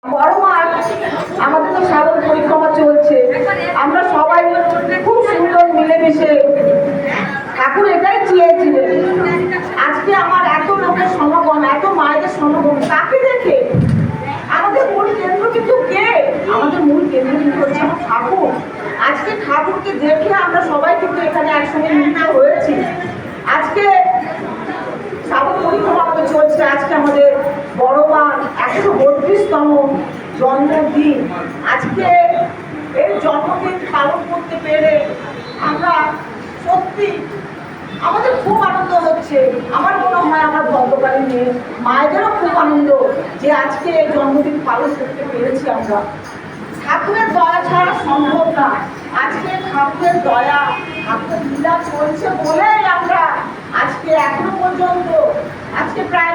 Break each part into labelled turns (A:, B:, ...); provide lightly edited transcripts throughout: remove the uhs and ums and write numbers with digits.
A: বড় মাঠ আমাদের তো শ্রাবণ পরিক্রমা চলছে, আমরা সবাই খুব সুন্দর মিলেমিশে ঠাকুর এটাই চেয়েছিলেন। আজকে আমার এত লোকের সমাগম, এত মায়েদের সমাগম, তাকে দেখে আমাদের মূল কেন্দ্র কিন্তু কে? আমাদের মূল কেন্দ্র কিন্তু হচ্ছে আমার ঠাকুর। আজকে ঠাকুরকে দেখে আমরা সবাই কিন্তু এখানে একসঙ্গে মিলিত হয়েছি। আজকে শ্রাবণ পরিক্রমা আমাদের চলছে, আজকে আমাদের বড় মা 132তম জন্মদিন। আজকে এই জন্মদিন পালন করতে পেরে আমরা সত্যি আমাদের খুব আনন্দ হচ্ছে। আমার মনে হয় আমার ভদ্রকালী মেয়ে মায়েদেরও খুব আনন্দ যে আজকে এই জন্মদিন পালন করতে পেরেছি আমরা। ঠাকুরের দয়া ছাড়া সম্ভব না। আজকে ঠাকুরের দয়া, ঠাকুরের লীলা চলছে বলেই আমরা আজকে এখনো পর্যন্ত, আজকে প্রায়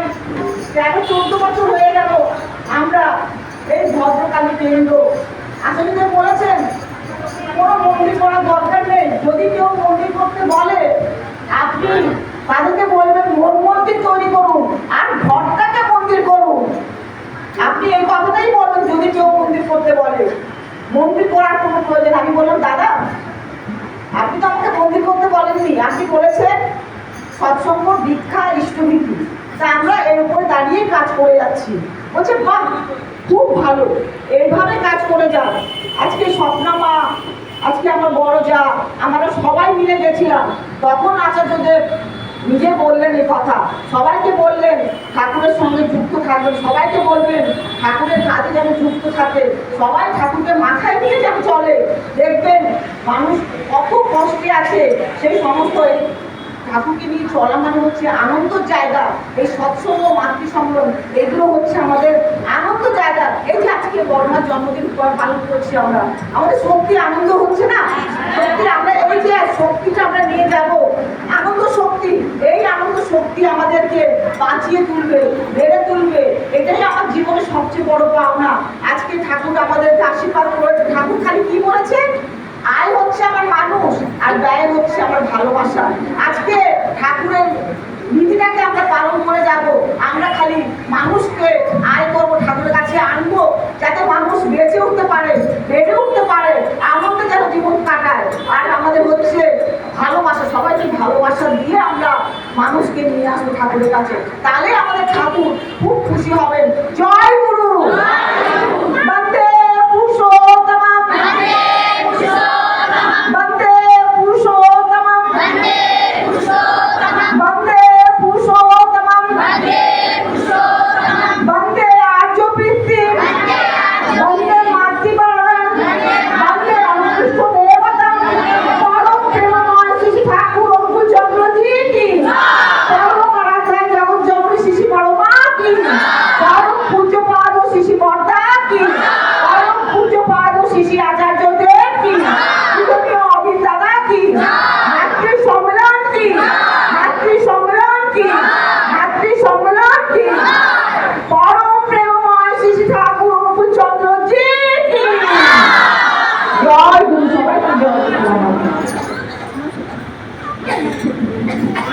A: 13-14 বছর হয়ে গেল আমরা এই ভদ্রকালী কেন্দ্র। আসলে বলেছেন কোনো মন্দির করার দরকার নেই, যদি কেউ মন্দির করতে বলে আপনি তাদেরকে বলবেন মন্দির তৈরি করুন আর ঘরটাকে মন্দির করুন। আপনি এই কথাটাই বলবেন যদি কেউ মন্দির করতে বলে। মন্দির করার কোনো প্রয়োজন। আমি বললাম দাদা আপনি তো আমাকে মন্দির করতে বলেননি, আপনি বলেছেন সৎসঙ্গ, দীক্ষা, ইষ্টভীতি। তা আমরা এর উপরে দাঁড়িয়ে কাজ করে যাচ্ছি। বলছে বাহ খুব ভালো, এইভাবে কাজ করে যান। আজকে স্বপ্না মা, আজকে আমার বড় যা, আমরা সবাই মিলে গেছিলাম। তখন আচার্যদেব নিজে বললেন এই কথা, সবাইকে বললেন ঠাকুরের সঙ্গে যুক্ত থাকবেন, সবাইকে বলবেন ঠাকুরের কাজে যেন যুক্ত থাকে, সবাই ঠাকুরকে মাথায় নিয়ে যেন চলে। দেখবেন মানুষ কত কষ্টে আছে, সেই সমস্ত ঠাকুরকে নিয়ে চলা মানে হচ্ছে আনন্দের জায়গা। এই সৎসঙ্গ, মাতৃ সম্মেলন এগুলো হচ্ছে আমাদের আনন্দ জায়গা। এই যে আজকে বড়মার জন্মদিন পালন করছি আমরা, আমাদের সত্যি আনন্দ হচ্ছে না? সত্যি আমরা এই যে শক্তিটা আমরা নিয়ে যাব, আনন্দ শক্তি, এই আনন্দ শক্তি আমাদেরকে বাঁচিয়ে তুলবে, বেড়ে তুলবে। এটাই আমার জীবনের সবচেয়ে বড় পাওনা। আজকে ঠাকুর আমাদেরকে আশীর্বাদ করেছে। ঠাকুর খালি কি বলেছে? আয় হচ্ছে আমার মানুষ আর ব্যয় হচ্ছে আমার ভালোবাসা। আজকে ঠাকুরের নীতিটাকে আমরা পালন করে যাব। আমরা খালি মানুষকে আয় করবো, ঠাকুরের কাছে আনবো, যাতে মানুষ বেঁচে উঠতে পারে, বেড়ে উঠতে পারে, আনন্দে যেন জীবন কাটায়। আর আমাদের হচ্ছে ভালোবাসা, সবাইকে ভালোবাসা দিয়ে আমরা মানুষকে নিয়ে আসবো ঠাকুরের কাছে। তাহলে আমাদের ঠাকুর খুব খুশি হবে।